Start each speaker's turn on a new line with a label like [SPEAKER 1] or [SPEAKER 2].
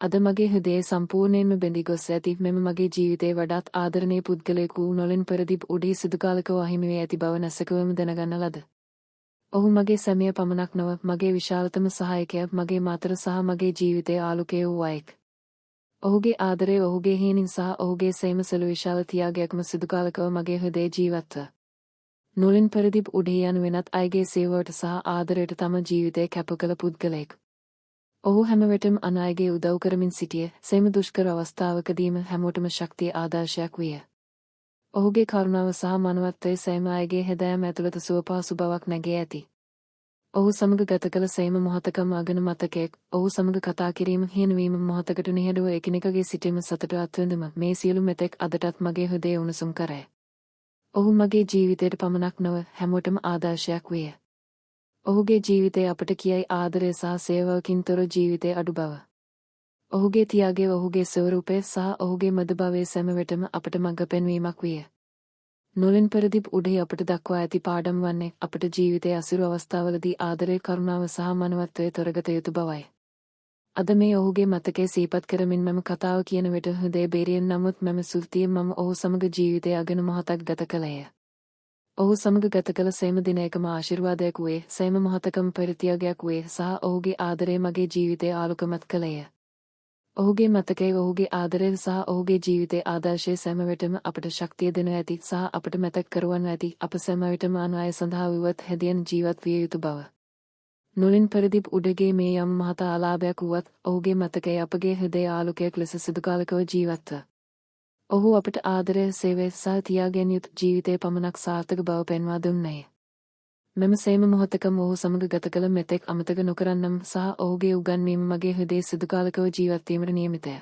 [SPEAKER 1] අද මගේ හෘදයේ සම්පූර්ණයෙන්ම බැඳී ගොස් ඇති මෙම මගේ ජීවිතයේ වඩාත් ආදරණීය පුද්ගලයෙකු නොලෙන් පෙරදිප් උඩී සිදු කාලකව අහිමි වී ඇති බව නැසකවම දැනගන්න ලද. ඔහු මගේ සැමිය පමණක් නොව මගේ විශාලතම සහායකයා, මගේ මාතර සහ මගේ ජීවිතයේ ආලෝකය වූ අයෙක්. ඔහුගේ ආදරය, ඔහුගේ හීනින් සහ ඔහුගේ සේමසලු විශාල තියාගයක්ම සිදු කාලකව මගේ හෘදයේ ජීවත්ව. නොලෙන් පෙරදිප් උඩී යන වෙනත් අයගේ සේවයට සහ ආදරයට තම ජීවිතය කැප කළ පුද්ගලයෙක්. ඔහු හැම විටම අන් අයගේ උදව් කරමින් සිටිය. සෑම දුෂ්කර අවස්ථාවකදීම හැමෝටම ශක්තිය ආදර්ශයක් විය. ඔහුගේ කරුණාව සහ මනවත්වය සෑම අයගේ හැදෑම ඇතුළත සුවපහසු බවක් නැගේ ඇති. ඔහු සමග ගත කළ සෑම මොහොතකම අගන මතකයක්. ඔහු සමග කතා කිරීම, හිනවීම, මොහොතකට නිහඬව එකිනෙකගේ සිටීම, සතුට අත්විඳීම, මේ සියලු මෙතෙක් අදටත් මගේ හෘදය උණුසුම් කරයි. ඔහු මගේ ජීවිතයට පමණක් නොව හැමෝටම ආදර්ශයක් විය. ඔහුගේ ජීවිතය අපට කියයි ආදරය සහ සේවාවකින් තොර ජීවිතයේ අඩු බව. ඔහුගේ තියාගය, ඔහුගේ ස්වරූපය සහ ඔහුගේ මදභාවය සෑම විටම අපට මඟ පෙන්වීමක් විය. නොලෙන් පෙරදිප් උඩෙහි අපට දක්වා ඇති පාඩම් වන්නේ අපට ජීවිතයේ අසිරු අවස්ථාවලදී ආදරය, කරුණාව සහ මනවත්වය තොරගත යුතු බවයි. අද මේ ඔහුගේ මතකය සිහිපත් කරමින් මම කතාව කියන විට හෘදය බේරියෙන්, නමුත් මම සුල්තියෙන් මම ඔහු සමග ජීවිතය අගන මොහොතක් ගත කළේය. ඔහු සමග ගත කළ සෑම දිනයකම ආශිර්වාදයක් වේ, සෑම මොහොතකම පරිත්‍යාගයක් වේ සහ ඔහුගේ ආදරය මගේ ජීවිතය ආලෝකමත් කළේය. ඔහුගේ මතකය, ඔහුගේ ආදරය සහ ඔහුගේ ජීවිතයේ ආදර්ශය සෑම විටම අපට ශක්තිය දෙනු ඇති සහ අපට මතක් කරවනු ඇති අප සෑම විටම අන් අය සඳහා විවත් හැදියන් ජීවත් විය යුතු බව. නොලින් පෙරදිප් උඩගේ මේ යම් මහත ආලාභයක් වුවත් ඔහුගේ මතකය අපගේ හෘදයේ ආලෝකයක් ලෙස සිදුකාලකව ජීවත්ව. ඔහු අපට ආදරය, සේවය සහ තියාගෙන යුතු ජීවිතය පමණක් සාර්ථක බව පෙන්වා දුන්නේය. මෙම සෑම මොහොතකම ඔහු සමග ගත කළ මෙතෙක් අමතක නොකරන්නම් සහ ඔහුගේ උගන්වීම මගේ හෘදයේ සිදුකාලකව ජීවත් වීමට නියමිතය.